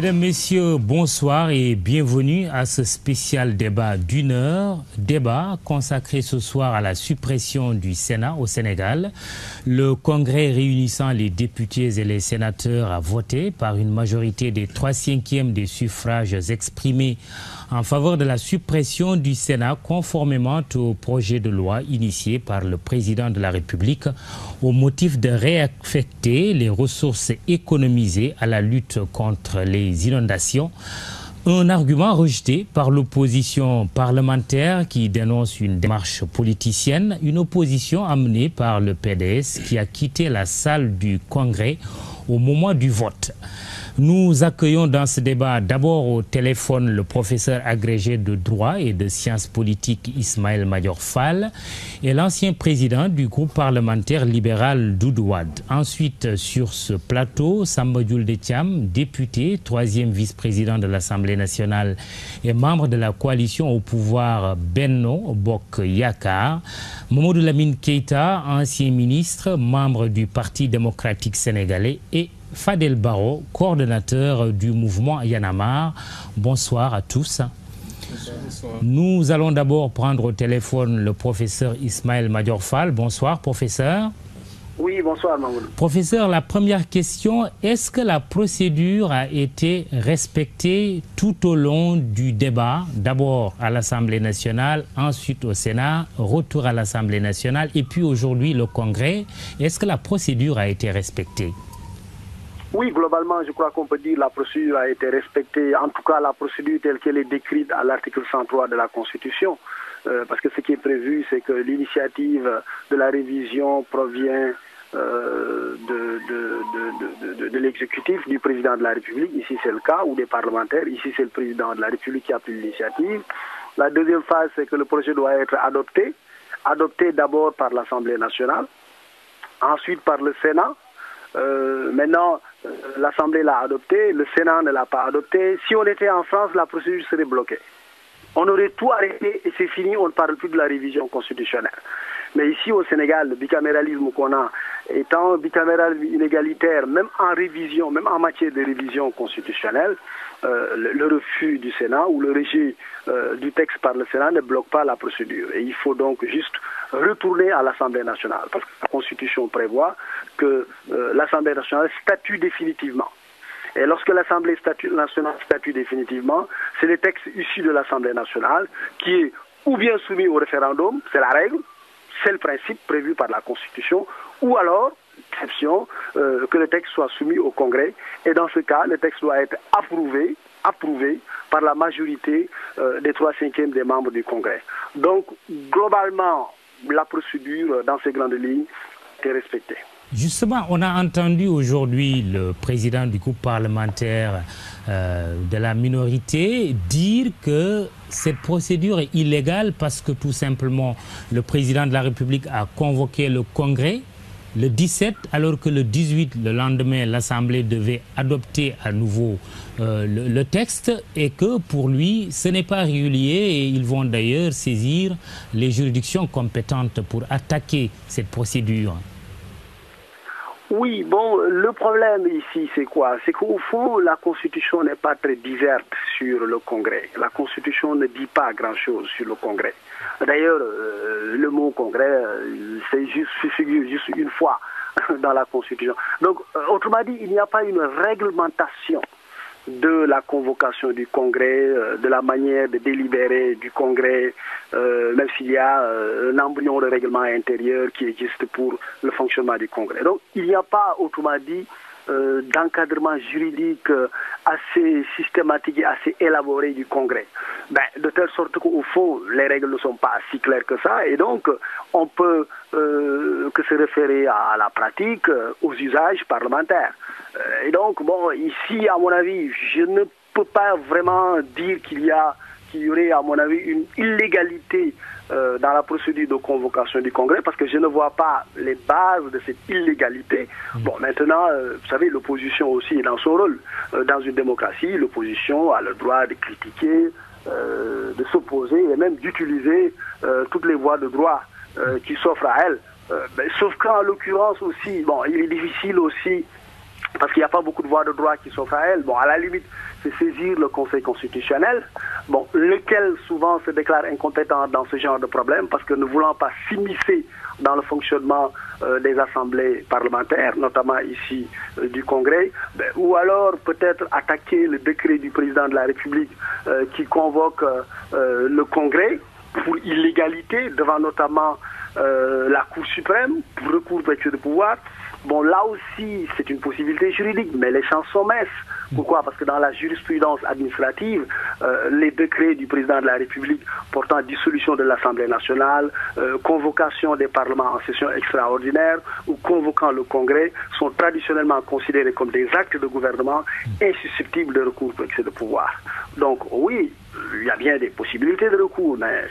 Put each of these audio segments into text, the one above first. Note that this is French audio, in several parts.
Mesdames, Messieurs, bonsoir et bienvenue à ce spécial débat d'une heure. Débat consacré ce soir à la suppression du Sénat au Sénégal. Le Congrès réunissant les députés et les sénateurs a voté par une majorité des 3/5 des suffrages exprimés en faveur de la suppression du Sénat conformément au projet de loi initié par le président de la République au motif de réaffecter les ressources économisées à la lutte contre les inondations. Un argument rejeté par l'opposition parlementaire qui dénonce une démarche politicienne, une opposition amenée par le PDS qui a quitté la salle du Congrès au moment du vote. Nous accueillons dans ce débat d'abord au téléphone le professeur agrégé de droit et de sciences politiques Ismaël Madior Fall et l'ancien président du groupe parlementaire libéral Doudou Wade. Ensuite, sur ce plateau, Samba Diouldé Thiam, député, 3e vice-président de l'Assemblée nationale et membre de la coalition au pouvoir Benno Bokk Yakaar. Mamadou Lamine Keïta, ancien ministre, membre du Parti démocratique sénégalais, et Fadel Barro, coordonnateur du mouvement Y en a marre. Bonsoir à tous. Bonsoir. Nous allons d'abord prendre au téléphone le professeur Ismaël Madior Fall. Bonsoir, professeur. Oui, bonsoir, Mamoudou. Professeur, la première question, est-ce que la procédure a été respectée tout au long du débat, d'abord à l'Assemblée nationale, ensuite au Sénat, retour à l'Assemblée nationale et puis aujourd'hui le Congrès? Est-ce que la procédure a été respectée? Oui, globalement, je crois qu'on peut dire que la procédure a été respectée, en tout cas la procédure telle qu'elle est décrite à l'article 103 de la Constitution. Parce que ce qui est prévu, c'est que l'initiative de la révision provient de l'exécutif, du président de la République, ici c'est le cas, ou des parlementaires, ici c'est le président de la République qui a pris l'initiative. La deuxième phase, c'est que le projet doit être adopté d'abord par l'Assemblée nationale, ensuite par le Sénat. Maintenant, l'Assemblée l'a adopté, le Sénat ne l'a pas adopté. Si on était en France, la procédure serait bloquée. On aurait tout arrêté et c'est fini, on ne parle plus de la révision constitutionnelle. Mais ici au Sénégal, le bicaméralisme qu'on a étant un bicaméralisme inégalitaire, même en révision, même en matière de révision constitutionnelle, le refus du Sénat ou le rejet du texte par le Sénat ne bloque pas la procédure. Et il faut donc juste retourner à l'Assemblée nationale, parce que la Constitution prévoit que l'Assemblée nationale statue définitivement. Et lorsque l'Assemblée nationale statue définitivement, c'est le texte issu de l'Assemblée nationale qui est ou bien soumis au référendum, c'est la règle, c'est le principe prévu par la Constitution, ou alors, exception, que le texte soit soumis au Congrès. Et dans ce cas, le texte doit être approuvé par la majorité des 3/5 des membres du Congrès. Donc, globalement, la procédure, dans ces grandes lignes, est respectée. Justement, on a entendu aujourd'hui le président du groupe parlementaire de la minorité dire que cette procédure est illégale parce que tout simplement le président de la République a convoqué le Congrès le 17, alors que le 18, le lendemain, l'Assemblée devait adopter à nouveau le texte et que pour lui, ce n'est pas régulier et ils vont d'ailleurs saisir les juridictions compétentes pour attaquer cette procédure. Oui, bon, le problème ici, c'est quoi? C'est qu'au fond, la Constitution n'est pas très diverte sur le Congrès. La Constitution ne dit pas grand-chose sur le Congrès. D'ailleurs, le mot Congrès, c'est figure juste une fois dans la Constitution. Donc, autrement dit, il n'y a pas une réglementation de la convocation du Congrès, de la manière de délibérer du Congrès, même s'il y a un embryon de règlement intérieur qui existe pour le fonctionnement du Congrès. Donc il n'y a pas, autrement dit, d'encadrement juridique assez systématique et assez élaboré du Congrès. De telle sorte qu'au fond, les règles ne sont pas si claires que ça, et donc on peut que se référer à la pratique, aux usages parlementaires. Et donc, bon, ici, à mon avis, je ne peux pas vraiment dire qu'il y aurait, à mon avis, une illégalité dans la procédure de convocation du Congrès, parce que je ne vois pas les bases de cette illégalité. Bon, maintenant, vous savez, l'opposition aussi est dans son rôle. Dans une démocratie, l'opposition a le droit de critiquer, de s'opposer et même d'utiliser toutes les voies de droit qui s'offrent à elle. Sauf qu'en l'occurrence aussi, bon, il est difficile aussi parce qu'il n'y a pas beaucoup de voies de droit qui s'offrent à elle. Bon, à la limite, c'est saisir le Conseil constitutionnel, bon, lequel souvent se déclare incompétent dans ce genre de problème, parce que ne voulant pas s'immiscer dans le fonctionnement des assemblées parlementaires, notamment ici du Congrès, ou alors peut-être attaquer le décret du président de la République qui convoque le Congrès pour illégalité devant notamment la Cour suprême, pour recours pour excès de pouvoir. Bon, là aussi, c'est une possibilité juridique, mais les chances sont minces. Pourquoi? Parce que dans la jurisprudence administrative, les décrets du président de la République portant dissolution de l'Assemblée nationale, convocation des parlements en session extraordinaire ou convoquant le Congrès sont traditionnellement considérés comme des actes de gouvernement insusceptibles de recours pour excès de pouvoir. Donc oui, il y a bien des possibilités de recours, mais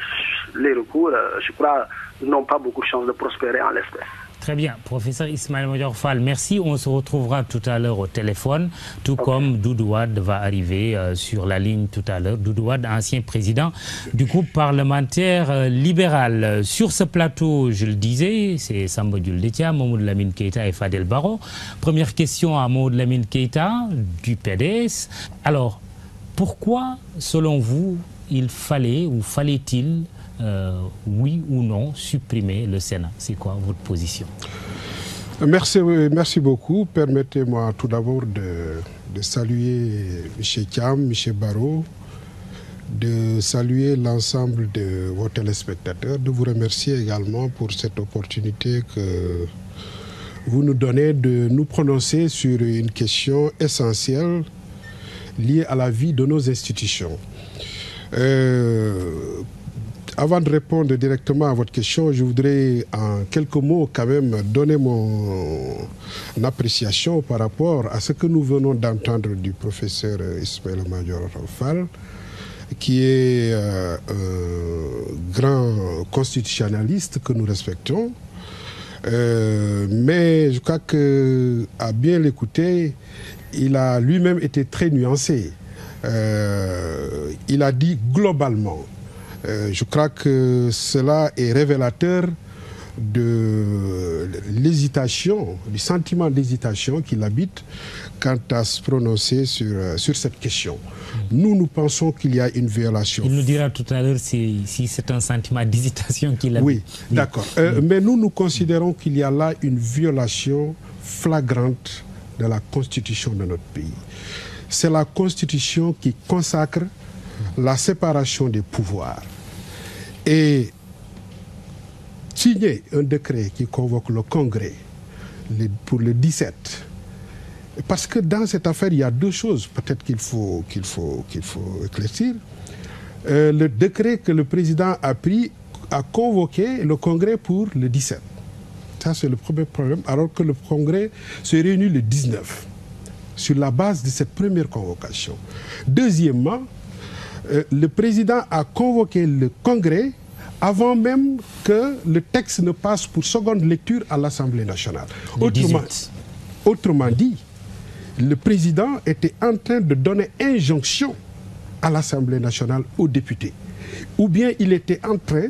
les recours, je crois, n'ont pas beaucoup de chances de prospérer en l'espèce. Très bien. Professeur Ismaël Madior Fall, merci. On se retrouvera tout à l'heure au téléphone, tout comme Doudou Wade va arriver sur la ligne tout à l'heure. Doudou Wade, ancien président du groupe parlementaire libéral. Sur ce plateau, je le disais, c'est Samba Diouldétia, Mamoud Lamine Keïta et Fadel Barro. Première question à Mamoud Lamine Keïta du PDS. Alors, pourquoi, selon vous, il fallait ou fallait-il oui ou non supprimer le Sénat? C'est quoi votre position? Merci beaucoup. Permettez-moi tout d'abord de saluer M. Thiam, M. Barro, de saluer l'ensemble de vos téléspectateurs, de vous remercier également pour cette opportunité que vous nous donnez de nous prononcer sur une question essentielle liée à la vie de nos institutions. Avant de répondre directement à votre question, je voudrais en quelques mots quand même donner mon appréciation par rapport à ce que nous venons d'entendre du professeur Ismaël Madior Fall, qui est un grand constitutionnaliste que nous respectons. Mais je crois qu'à bien l'écouter, il a lui-même été très nuancé. Il a dit globalement. Je crois que cela est révélateur de l'hésitation, du sentiment d'hésitation qu'il habite quant à se prononcer sur cette question. Nous pensons qu'il y a une violation. Il nous dira tout à l'heure si c'est un sentiment d'hésitation qu'il habite. Oui, d'accord. Mais nous considérons qu'il y a là une violation flagrante de la Constitution de notre pays. C'est la Constitution qui consacre la séparation des pouvoirs. Et signer un décret qui convoque le Congrès pour le 17, parce que dans cette affaire, il y a deux choses peut-être qu'il faut éclaircir. Le décret que le président a pris a convoqué le Congrès pour le 17. Ça, c'est le premier problème, alors que le Congrès se réunit le 19, sur la base de cette première convocation. Deuxièmement, le président a convoqué le Congrès avant même que le texte ne passe pour seconde lecture à l'Assemblée nationale. Autrement dit, le président était en train de donner injonction à l'Assemblée nationale aux députés. Ou bien il était en train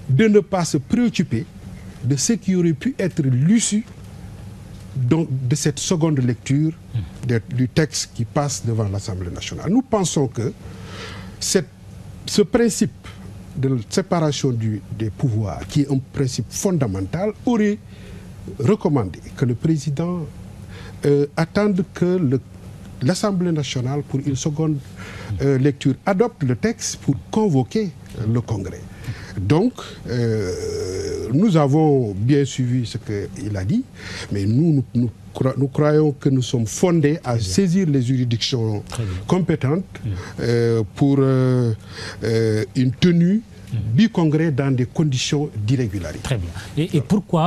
de ne pas se préoccuper de ce qui aurait pu être l'issue de cette seconde lecture du texte qui passe devant l'Assemblée nationale. Nous pensons que ce principe de séparation des pouvoirs, qui est un principe fondamental, aurait recommandé que le président attende que l'Assemblée nationale, pour une seconde lecture, adopte le texte pour convoquer le Congrès. Donc, nous avons bien suivi ce qu'il a dit, mais nous croyons que nous sommes fondés à saisir les juridictions compétentes pour une tenue du Congrès dans des conditions d'irrégularité. Très bien. Et pourquoi